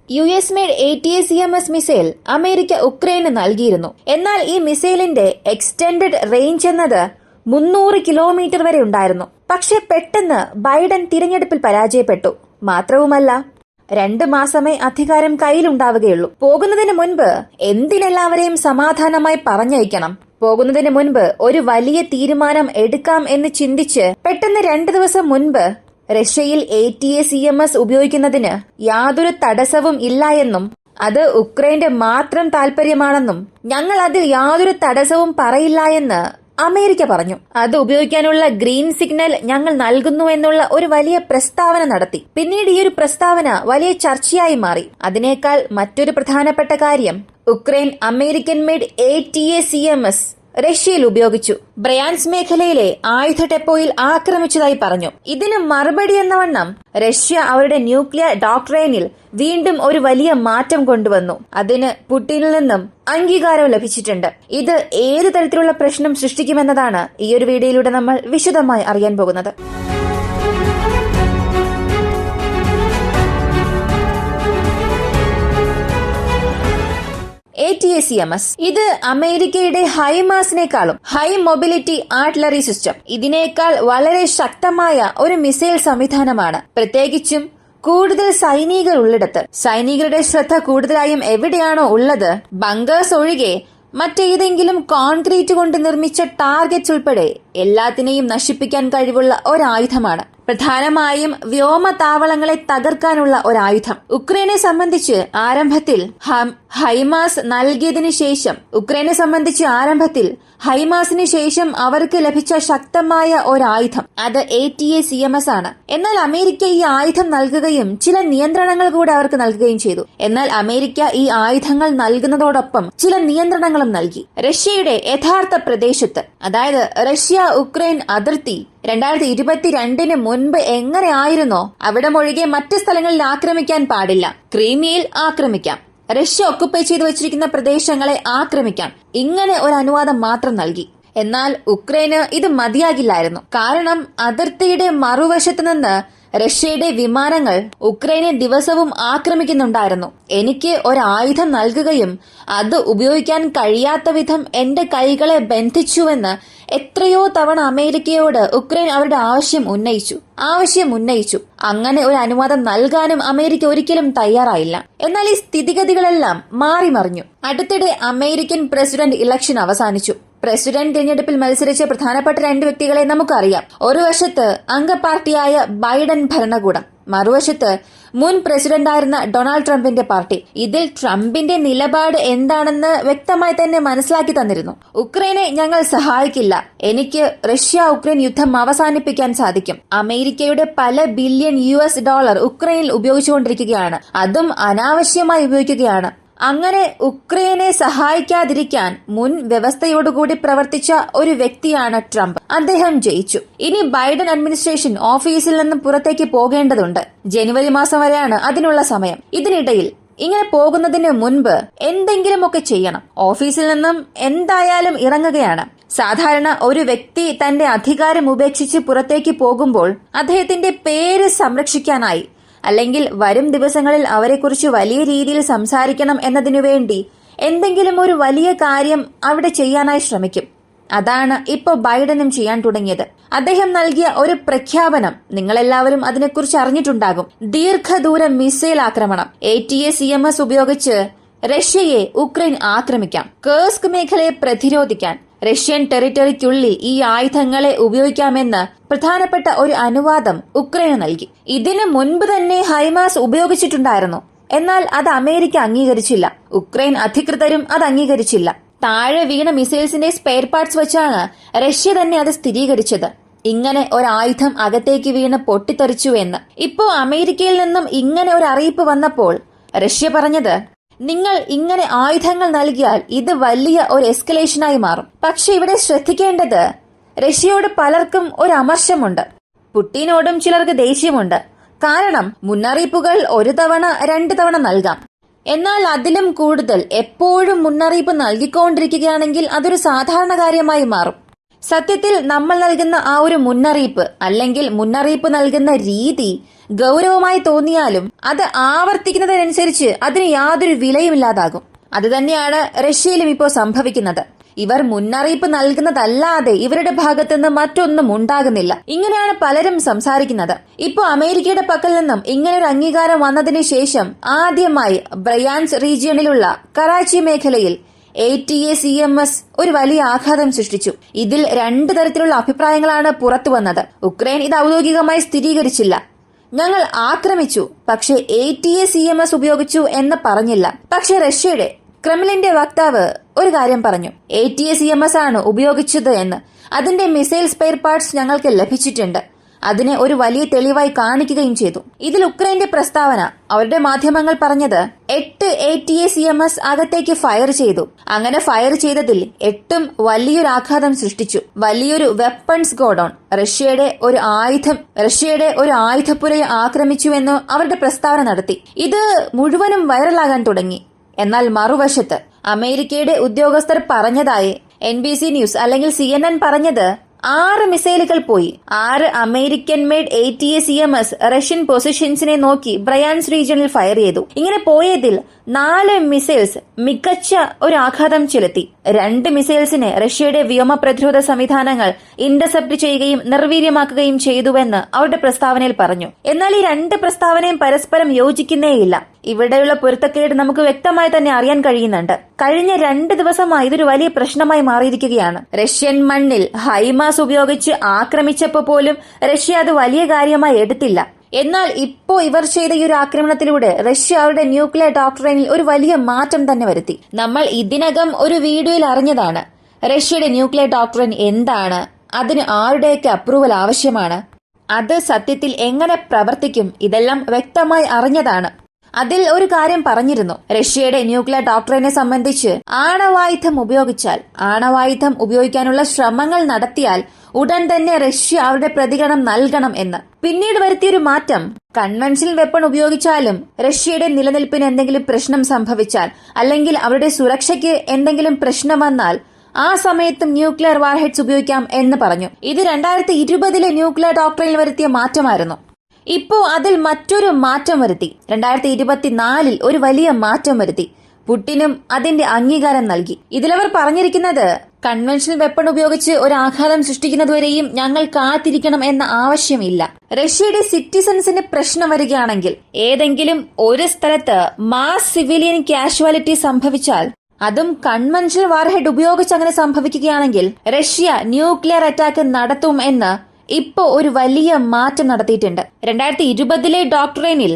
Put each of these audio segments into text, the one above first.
US made ATACMS missile അമേരിക്ക ഉക്രൈന് നൽകിയിരുന്നു. എന്നാൽ ഈ മിസൈലിന്റെ എക്സ്റ്റൻഡഡ് റേഞ്ച് എന്നത് 300 കിലോമീറ്റർ വരെ ഉണ്ടായിരുന്നു. പക്ഷെ പെട്ടെന്ന് ബൈഡൻ തിരഞ്ഞെടുപ്പിൽ പരാജയപ്പെട്ടു. മാത്രവുമല്ല 2 മാസമേ അധികാരം കയ്യിലുണ്ടാവുകയുള്ളൂ. പോകുന്നതിന് മുൻപ് എന്തിനെല്ലാവരെയും സമാധാനമായി പറഞ്ഞയക്കണം, പോകുന്നതിന് മുൻപ് ഒരു വലിയ തീരുമാനം എടുക്കാം എന്ന് ചിന്തിച്ച് പെട്ടെന്ന് 2 ദിവസം മുൻപ് റഷ്യയിൽ ATACMS ഉപയോഗിക്കുന്നതിന് യാതൊരു തടസ്സവും ഇല്ല എന്നും അത് ഉക്രൈന്റെ മാത്രം താൽപര്യമാണെന്നും ഞങ്ങൾ അതിൽ യാതൊരു തടസ്സവും പറയില്ല എന്ന് അമേരിക്ക പറഞ്ഞു. അത് ഉപയോഗിക്കാനുള്ള ഗ്രീൻ സിഗ്നൽ ഞങ്ങൾ നൽകുന്നു എന്നുള്ള ഒരു വലിയ പ്രസ്താവന നടത്തി. പിന്നീട് ഈ ഒരു പ്രസ്താവന വലിയ ചർച്ചയായി മാറി. അതിനേക്കാൾ മറ്റൊരു പ്രധാനപ്പെട്ട കാര്യം, ഉക്രൈൻ അമേരിക്കൻ മെയ്ഡ് ATACMS റഷ്യയിൽ ഉപയോഗിച്ചു. ബ്രയാൻസ് മേഖലയിലെ ആയുധ ഡെപ്പോയിൽ ആക്രമിച്ചതായി പറഞ്ഞു. ഇതിന് മറുപടി എന്നവണ്ണം റഷ്യ അവരുടെ ന്യൂക്ലിയർ ഡോക്ട്രൈനിൽ വീണ്ടും ഒരു വലിയ മാറ്റം കൊണ്ടുവന്നു. അതിന് പുടിനിൽ നിന്നും അംഗീകാരം ലഭിച്ചിട്ടുണ്ട്. ഇത് ഏത് തരത്തിലുള്ള പ്രശ്നം സൃഷ്ടിക്കുമെന്നതാണ് ഈ ഒരു വീഡിയോയിലൂടെ നമ്മൾ വിശദമായി അറിയാൻ പോകുന്നത്. ATACMS ഇത് അമേരിക്കയുടെ ഹൈമാസിനേക്കാളും ഹൈ മൊബിലിറ്റി ആർട്ടിലറി സിസ്റ്റം, ഇതിനേക്കാൾ വളരെ ശക്തമായ ഒരു മിസൈൽ സംവിധാനമാണ്. പ്രത്യേകിച്ചും കൂടുതൽ സൈനികർ ഉള്ളിടത്ത്. സൈനികരുടെ ശ്രദ്ധ കൂടുതലായും എവിടെയാണോ ഉള്ളത്, ബങ്കേഴ്സ് ഒഴികെ മറ്റേതെങ്കിലും കോൺക്രീറ്റ് കൊണ്ട് നിർമ്മിച്ച ടാർഗറ്റ്സ് ഉൾപ്പെടെ എല്ലാത്തിനെയും നശിപ്പിക്കാൻ കഴിവുള്ള ഒരായുധമാണ്. പ്രധാനമായും വ്യോമതാവളങ്ങളെ തകർക്കാനുള്ള ഒരായുധം. ഉക്രൈനെ സംബന്ധിച്ച് ആരംഭത്തിൽ ഹൈമാസിന് ശേഷം അവർക്ക് ലഭിച്ച ശക്തമായ ഒരായുധം അത് ATACMS ആണ്. എന്നാൽ അമേരിക്ക ഈ ആയുധം നൽകുകയും ചില നിയന്ത്രണങ്ങൾ കൂടെ അവർക്ക് നൽകുകയും ചെയ്തു. എന്നാൽ അമേരിക്ക ഈ ആയുധങ്ങൾ നൽകുന്നതോടൊപ്പം ചില നിയന്ത്രണങ്ങളും നൽകി. റഷ്യയുടെ യഥാർത്ഥ പ്രദേശത്ത്, അതായത് റഷ്യ ഉക്രൈൻ അതിർത്തി 2022 മുൻപ് എങ്ങനെയായിരുന്നോ അവിടമൊഴികെ മറ്റ് സ്ഥലങ്ങളിൽ ആക്രമിക്കാൻ പാടില്ല. ക്രീമിയയിൽ ആക്രമിക്കാം, റഷ്യ ഒക്കുപ്പൈ ചെയ്തു വച്ചിരിക്കുന്ന പ്രദേശങ്ങളെ ആക്രമിക്കാം, ഇങ്ങനെ ഒരു അനുവാദം മാത്രം നൽകി. എന്നാൽ ഉക്രൈന് ഇത് മതിയാകില്ലായിരുന്നു. കാരണം അതിർത്തിയുടെ മറുവശത്ത് നിന്ന് റഷ്യയുടെ വിമാനങ്ങൾ ഉക്രൈനെ ദിവസവും ആക്രമിക്കുന്നുണ്ടായിരുന്നു. എനിക്ക് ഒരായുധം നൽകുകയും അത് ഉപയോഗിക്കാൻ കഴിയാത്ത വിധം എന്റെ കൈകളെ ബന്ധിച്ചുവെന്ന് എത്രയോ തവണ അമേരിക്കയോട് ഉക്രൈൻ അവരുടെ ആവശ്യം ഉന്നയിച്ചു. അങ്ങനെ ഒരു അനുവാദം നൽകാനും അമേരിക്ക ഒരിക്കലും തയ്യാറായില്ല. എന്നാൽ ഈ സ്ഥിതിഗതികളെല്ലാം മാറിമറിഞ്ഞു. അടുത്തിടെ അമേരിക്കൻ പ്രസിഡന്റ് ഇലക്ഷൻ അവസാനിച്ചു. പ്രസിഡന്റ് തിരഞ്ഞെടുപ്പിൽ മത്സരിച്ച പ്രധാനപ്പെട്ട 2 വ്യക്തികളെ നമുക്കറിയാം. ഒരു വശത്ത് അംഗപാർട്ടിയായ ബൈഡൻ ഭരണകൂടം, മറുവശത്ത് മുൻ പ്രസിഡന്റായിരുന്ന ഡൊണാൾഡ് ട്രംപിന്റെ പാർട്ടി. ഇതിൽ ട്രംപിന്റെ നിലപാട് എന്താണെന്ന് വ്യക്തമായി തന്നെ മനസ്സിലാക്കി തന്നിരുന്നു. ഉക്രൈനെ ഞങ്ങൾ സഹായിക്കില്ല, എനിക്ക് റഷ്യ ഉക്രൈൻ യുദ്ധം അവസാനിപ്പിക്കാൻ സാധിക്കും. അമേരിക്കയുടെ പല ബില്യൺ US ഡോളർ ഉക്രൈനിൽ ഉപയോഗിച്ചുകൊണ്ടിരിക്കുകയാണ്, അതും അനാവശ്യമായി ഉപയോഗിക്കുകയാണ്. അങ്ങനെ ഉക്രൈനെ സഹായിക്കാതിരിക്കാൻ മുൻ വ്യവസ്ഥയോടുകൂടി പ്രവർത്തിച്ച ഒരു വ്യക്തിയാണ് ട്രംപ്. അദ്ദേഹം ജയിച്ചു. ഇനി ബൈഡൻ അഡ്മിനിസ്ട്രേഷൻ ഓഫീസിൽ നിന്നും പുറത്തേക്ക് പോകേണ്ടതുണ്ട്. ജനുവരി മാസം വരെയാണ് അതിനുള്ള സമയം. ഇതിനിടയിൽ ഇങ്ങനെ പോകുന്നതിന് മുൻപ് എന്തെങ്കിലുമൊക്കെ ചെയ്യണം. ഓഫീസിൽ നിന്നും എന്തായാലും ഇറങ്ങുകയാണ്. സാധാരണ ഒരു വ്യക്തി തന്റെ അധികാരം ഉപേക്ഷിച്ച് പുറത്തേക്ക് പോകുമ്പോൾ അദ്ദേഹത്തിന്റെ പേര് സംരക്ഷിക്കാനായി, അല്ലെങ്കിൽ വരും ദിവസങ്ങളിൽ അവരെക്കുറിച്ച് വലിയ രീതിയിൽ സംസാരിക്കണം എന്നതിനു വേണ്ടി എന്തെങ്കിലും ഒരു വലിയ കാര്യം അവിടെ ചെയ്യാനായി ശ്രമിക്കും. അതാണ് ഇപ്പൊ ബൈഡനും ചെയ്യാൻ തുടങ്ങിയത്. അദ്ദേഹം നൽകിയ ഒരു പ്രഖ്യാപനം നിങ്ങളെല്ലാവരും അതിനെക്കുറിച്ച് അറിഞ്ഞിട്ടുണ്ടാകും. ദീർഘദൂര മിസൈൽ ആക്രമണം. ATACMS ഉപയോഗിച്ച് റഷ്യയെ ഉക്രൈൻ ആക്രമിക്കാം. കേഴ്സ്ക് മേഖലയെ പ്രതിരോധിക്കാൻ റഷ്യൻ ടെറിട്ടറിക്കുള്ളിൽ ഈ ആയുധങ്ങളെ ഉപയോഗിക്കാമെന്ന് പ്രധാനപ്പെട്ട ഒരു അനുവാദം ഉക്രൈന് നൽകി. ഇതിനു മുൻപ് തന്നെ ഹൈമാസ് ഉപയോഗിച്ചിട്ടുണ്ടായിരുന്നു. എന്നാൽ അത് അമേരിക്ക അംഗീകരിച്ചില്ല. ഉക്രൈൻ അധികൃതരും അത് അംഗീകരിച്ചില്ല. താഴെ വീണ മിസൈൽസിന്റെ സ്പെയർ പാർട്സ് വെച്ചാണ് റഷ്യ തന്നെ അത് സ്ഥിരീകരിച്ചത്. ഇങ്ങനെ ഒരായുധം അകത്തേക്ക് വീണ് പൊട്ടിത്തെറിച്ചു എന്ന്. ഇപ്പോ അമേരിക്കയിൽ നിന്നും ഇങ്ങനെ ഒരു അറിയിപ്പ് വന്നപ്പോൾ റഷ്യ പറഞ്ഞത്, നിങ്ങൾ ഇങ്ങനെ ആയുധങ്ങൾ നൽകിയാൽ ഇത് വലിയ ഒരു എസ്കലേഷനായി മാറും. പക്ഷെ ഇവിടെ ശ്രദ്ധിക്കേണ്ടത്, റഷ്യയോട് പലർക്കും ഒരു അമർഷമുണ്ട്, പുടിനോടും ചിലർക്ക് ദേഷ്യമുണ്ട്. കാരണം മുന്നറിയിപ്പുകൾ 1 തവണ 2 തവണ നൽകാം. എന്നാൽ അതിലും കൂടുതൽ എപ്പോഴും മുന്നറിയിപ്പ് നൽകിക്കൊണ്ടിരിക്കുകയാണെങ്കിൽ അതൊരു സാധാരണ കാര്യമായി മാറും. സത്യത്തിൽ നമ്മൾ നൽകുന്ന ആ ഒരു മുന്നറിയിപ്പ് അല്ലെങ്കിൽ മുന്നറിയിപ്പ് നൽകുന്ന രീതി ഗൗരവമായി തോന്നിയാലും അത് ആവർത്തിക്കുന്നതിനനുസരിച്ച് അതിന് യാതൊരു വിലയുമില്ലാതാകും. അത് തന്നെയാണ് റഷ്യയിലും ഇപ്പോൾ സംഭവിക്കുന്നത്. ഇവർ മുന്നറിയിപ്പ് നൽകുന്നതല്ലാതെ ഇവരുടെ ഭാഗത്തുനിന്ന് മറ്റൊന്നും ഉണ്ടാകുന്നില്ല. ഇങ്ങനെയാണ് പലരും സംസാരിക്കുന്നത്. ഇപ്പോ അമേരിക്കയുടെ പക്കൽ നിന്നും ഇങ്ങനൊരു അംഗീകാരം വന്നതിന് ശേഷം ആദ്യമായി ബ്രയാൻസ് റീജിയണിലുള്ള കറാച്ചി മേഖലയിൽ ATACMS ഒരു വലിയ ആഘാതം സൃഷ്ടിച്ചു. ഇതിൽ 2 തരത്തിലുള്ള അഭിപ്രായങ്ങളാണ് പുറത്തു വന്നത്. ഉക്രൈൻ ഇത് ഔദ്യോഗികമായി സ്ഥിരീകരിച്ചില്ല. ഞങ്ങൾ ആക്രമിച്ചു, പക്ഷേ ATACMS ഉപയോഗിച്ചു എന്ന് പറഞ്ഞില്ല. പക്ഷേ റഷ്യയുടെ ക്രെംലിന്റെ വക്താവ് ഒരു കാര്യം പറഞ്ഞു, ATACMS ആണ് ഉപയോഗിച്ചത് എന്ന്. അതിന്റെ മിസൈൽ സ്പെയർ പാർട്സ് ഞങ്ങൾക്ക് ലഭിച്ചിട്ടുണ്ട്. അതിനെ ഒരു വലിയ തെളിവായി കാണിക്കുകയും ചെയ്തു. ഇതിൽ ഉക്രൈന്റെ പ്രസ്താവന, അവരുടെ മാധ്യമങ്ങൾ പറഞ്ഞത് 8 ATACMS അകത്തേക്ക് ഫയർ ചെയ്തു. അങ്ങനെ ഫയർ ചെയ്തതിൽ 8ഉം വലിയൊരു ആഘാതം സൃഷ്ടിച്ചു. വലിയൊരു വെപ്പൺസ് ഗോഡൌൺ, റഷ്യയുടെ ഒരു ആയുധപ്പുരയെ ആക്രമിച്ചുവെന്ന് അവരുടെ പ്രസ്താവന നടത്തി. ഇത് മുഴുവനും വൈറലാകാൻ തുടങ്ങി. എന്നാൽ മറുവശത്ത് അമേരിക്കയുടെ ഉദ്യോഗസ്ഥർ പറഞ്ഞതായി NBC ന്യൂസ് അല്ലെങ്കിൽ CNN പറഞ്ഞത് 6 മിസൈലുകൾ പോയി. 6 അമേരിക്കൻ മെയ്ഡ് ATACMS റഷ്യൻ പൊസിഷൻസിനെ നോക്കി ബ്രയാൻസ് റീജിയണിൽ ഫയർ ചെയ്തു. ഇങ്ങനെ പോയതിൽ 4 മിസൈൽസ് മികച്ച ഒരു ആഘാതം ചെലുത്തി. 2 മിസൈൽസിനെ റഷ്യയുടെ വ്യോമ പ്രതിരോധ സംവിധാനങ്ങൾ ഇന്റർസെപ്റ്റ് ചെയ്യുകയും നിർവീര്യമാക്കുകയും ചെയ്തുവെന്ന് അവരുടെ പ്രസ്താവനയിൽ പറഞ്ഞു. എന്നാൽ ഈ 2 പ്രസ്താവനയും പരസ്പരം യോജിക്കുന്നേയില്ല. ഇവിടെയുള്ള പൊരുത്തക്കേട് നമുക്ക് വ്യക്തമായി തന്നെ അറിയാൻ കഴിയുന്നുണ്ട്. കഴിഞ്ഞ 2 ദിവസമായി ഇതൊരു വലിയ പ്രശ്നമായി മാറിയിരിക്കുകയാണ്. റഷ്യൻ മണ്ണിൽ ഹൈമാസ് ഉപയോഗിച്ച് ആക്രമിച്ചപ്പോൾ പോലും റഷ്യ അത് വലിയ കാര്യമായി എടുത്തില്ല. എന്നാൽ ഇപ്പോ ഇവർ ചെയ്ത ഈ ഒരു ആക്രമണത്തിലൂടെ റഷ്യ അവരുടെ ന്യൂക്ലിയർ ഡോക്ട്രൈനിൽ ഒരു വലിയ മാറ്റം തന്നെ വരുത്തി. നമ്മൾ ഇതിനകം ഒരു വീഡിയോയിൽ അറിഞ്ഞതാണ് റഷ്യയുടെ ന്യൂക്ലിയർ ഡോക്ട്രൈൻ എന്താണ്, അതിന് ആരുടെയൊക്കെ അപ്രൂവൽ ആവശ്യമാണ്, അത് സത്യത്തിൽ എങ്ങനെ പ്രവർത്തിക്കും, ഇതെല്ലാം വ്യക്തമായി അറിഞ്ഞതാണ്. അതിൽ ഒരു കാര്യം പറഞ്ഞിരുന്നു, റഷ്യയുടെ ന്യൂക്ലിയർ ഡോക്ട്രൈനെ സംബന്ധിച്ച് ആണവായുധം ഉപയോഗിക്കാനുള്ള ശ്രമങ്ങൾ നടത്തിയാൽ ഉടൻ തന്നെ റഷ്യ അവരുടെ പ്രതികരണം നൽകണം എന്ന്. പിന്നീട് വരുത്തിയൊരു മാറ്റം, കൺവെൻഷണൽ വെപ്പൺ ഉപയോഗിച്ചാലും റഷ്യയുടെ നിലനിൽപ്പിന് എന്തെങ്കിലും പ്രശ്നം സംഭവിച്ചാൽ അല്ലെങ്കിൽ അവരുടെ സുരക്ഷയ്ക്ക് എന്തെങ്കിലും പ്രശ്നം വന്നാൽ ആ സമയത്തും ന്യൂക്ലിയർ വാർഹെഡ്സ് ഉപയോഗിക്കാം എന്ന് പറഞ്ഞു. ഇത് 2020 ന്യൂക്ലിയർ ഡോക്ട്രൈനിൽ വരുത്തിയ മാറ്റമായിരുന്നു. ഇപ്പോ അതിൽ മറ്റൊരു മാറ്റം വരുത്തി. 2024 ഒരു വലിയ മാറ്റം വരുത്തി. പുടിനും അതിന്റെ അംഗീകാരം നൽകി. ഇതിലവർ പറഞ്ഞിരിക്കുന്നത്, കൺവെൻഷണൽ വെപ്പൺ ഉപയോഗിച്ച് ഒരു ആഘാതം സൃഷ്ടിക്കുന്നതുവരെയും ഞങ്ങൾ കാത്തിരിക്കണം എന്ന ആവശ്യമില്ല. റഷ്യയുടെ സിറ്റിസൺസിന് പ്രശ്നം വരികയാണെങ്കിൽ, ഏതെങ്കിലും ഒരു സ്ഥലത്ത് മാസ് സിവിലിയൻ കാഷ്വാലിറ്റി സംഭവിച്ചാൽ, അതും കൺവെൻഷണൽ വാർഹെഡ് ഉപയോഗിച്ച് അങ്ങനെ സംഭവിക്കുകയാണെങ്കിൽ റഷ്യ ന്യൂക്ലിയർ അറ്റാക്ക് നടത്തും എന്ന് ഇപ്പോ ഒരു വലിയ മാറ്റം നടത്തിയിട്ടുണ്ട്. 2020 ഡോക്ട്രൈനിൽ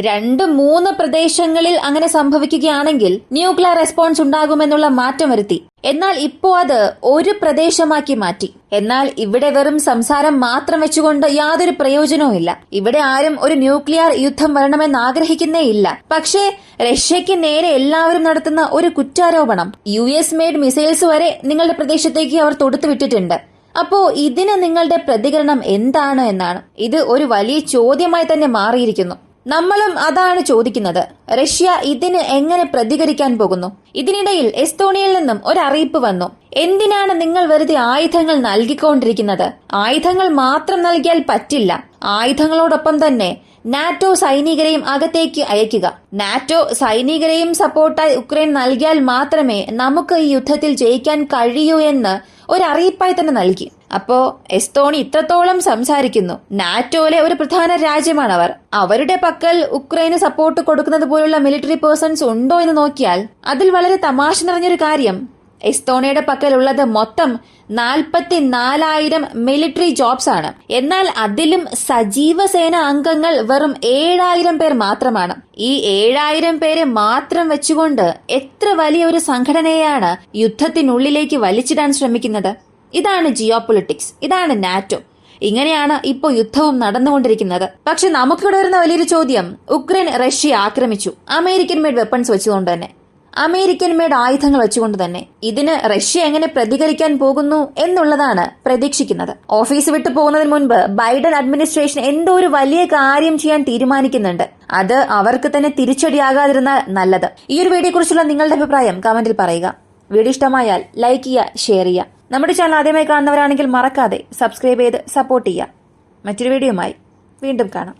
2-3 പ്രദേശങ്ങളിൽ അങ്ങനെ സംഭവിക്കുകയാണെങ്കിൽ ന്യൂക്ലിയർ റെസ്പോൺസ് ഉണ്ടാകുമെന്നുള്ള മാറ്റം വരുത്തി. എന്നാൽ ഇപ്പോ അത് ഒരു പ്രദേശമാക്കി മാറ്റി. എന്നാൽ ഇവിടെ വെറും സംസാരം മാത്രം വെച്ചുകൊണ്ട് യാതൊരു പ്രയോജനവും ഇല്ല. ഇവിടെ ആരും ഒരു ന്യൂക്ലിയർ യുദ്ധം വരണമെന്ന് ആഗ്രഹിക്കുന്നേയില്ല. പക്ഷേ റഷ്യയ്ക്ക് നേരെ എല്ലാവരും നടത്തുന്ന ഒരു കുറ്റാരോപണം, US മെയ്ഡ് മിസൈൽസ് വരെ നിങ്ങളുടെ പ്രദേശത്തേക്ക് അവർ തൊടുത്തുവിട്ടിട്ടുണ്ട്. അപ്പോ ഇതിന് നിങ്ങളുടെ പ്രതികരണം എന്താണ് എന്നാണ്. ഇത് ഒരു വലിയ ചോദ്യമായി തന്നെ മാറിയിരിക്കുന്നു. നമ്മളും അതാണ് ചോദിക്കുന്നത്. റഷ്യ ഇതിന് എങ്ങനെ പ്രതികരിക്കാൻ പോകുന്നു? ഇതിനിടയിൽ എസ്തോണിയയിൽ നിന്നും ഒരു അറിയിപ്പ് വന്നു. എന്തിനാണ് നിങ്ങൾ വെറുതെ ആയുധങ്ങൾ നൽകിക്കൊണ്ടിരിക്കുന്നത്? ആയുധങ്ങൾ മാത്രം നൽകിയാൽ പറ്റില്ല. ആയുധങ്ങളോടൊപ്പം തന്നെ നാറ്റോ സൈനികരെയും അകത്തേക്ക് അയക്കുക. നാറ്റോ സൈനികരെയും സപ്പോർട്ടായി ഉക്രൈൻ നൽകിയാൽ മാത്രമേ നമുക്ക് ഈ യുദ്ധത്തിൽ ജയിക്കാൻ കഴിയൂ എന്ന് ഒരറിയിപ്പായി തന്നെ നൽകി. അപ്പോ എസ്തോണി ഇത്രത്തോളം സംസാരിക്കുന്നു. നാറ്റോയിലെ ഒരു പ്രധാന രാജ്യമാണ് അവർ. അവരുടെ പക്കൽ ഉക്രൈന് സപ്പോർട്ട് കൊടുക്കുന്നത് പോലുള്ള മിലിറ്ററി പേഴ്സൺസ് ഉണ്ടോ എന്ന് നോക്കിയാൽ അതിൽ വളരെ തമാശ നിറഞ്ഞൊരു കാര്യം, എസ്തോണിയയുടെ പക്കലുള്ളത് മൊത്തം 44,000 മിലിറ്ററി ജോബ്സ് ആണ്. എന്നാൽ അതിലും സജീവ സേന അംഗങ്ങൾ വെറും 7,000 പേർ മാത്രമാണ്. ഈ 7,000 പേരെ മാത്രം വെച്ചുകൊണ്ട് എത്ര വലിയ ഒരു സംഘടനയാണ് യുദ്ധത്തിനുള്ളിലേക്ക് വലിച്ചിടാൻ ശ്രമിക്കുന്നത്? ഇതാണ് ജിയോ പൊളിറ്റിക്സ്, ഇതാണ് നാറ്റോ. ഇങ്ങനെയാണ് ഇപ്പോൾ യുദ്ധവും നടന്നുകൊണ്ടിരിക്കുന്നത്. പക്ഷെ നമുക്കിവിടെ വരുന്ന വലിയൊരു ചോദ്യം, ഉക്രൈൻ റഷ്യ ആക്രമിച്ചു അമേരിക്കൻ മെയ്ഡ് വെപ്പൺസ് വെച്ചുകൊണ്ട് തന്നെ, അമേരിക്കൻ മെയ്ഡ് ആയുധങ്ങൾ വെച്ചുകൊണ്ട് തന്നെ. ഇതിന് റഷ്യ എങ്ങനെ പ്രതികരിക്കാൻ പോകുന്നു എന്നുള്ളതാണ് പ്രതീക്ഷിക്കുന്നത്. ഓഫീസ് വിട്ടു പോകുന്നതിന് മുൻപ് ബൈഡൻ അഡ്മിനിസ്ട്രേഷൻ എന്തോ ഒരു വലിയ കാര്യം ചെയ്യാൻ തീരുമാനിക്കുന്നുണ്ട്. അത് അവർക്ക് തന്നെ തിരിച്ചടിയാകാതിരുന്നാൽ നല്ലത്. ഈ ഒരു വീഡിയോയെ കുറിച്ചുള്ള നിങ്ങളുടെ അഭിപ്രായം കമന്റിൽ പറയുക. വീഡിയോ ഇഷ്ടമായാൽ ലൈക്ക് ചെയ്യുക, ഷെയർ ചെയ്യുക. നമ്മുടെ ചാനൽ ആദ്യമായി കാണുന്നവരാണെങ്കിൽ മറക്കാതെ സബ്സ്ക്രൈബ് ചെയ്ത് സപ്പോർട്ട് ചെയ്യുക. മറ്റൊരു വീഡിയോയുമായി വീണ്ടും കാണാം.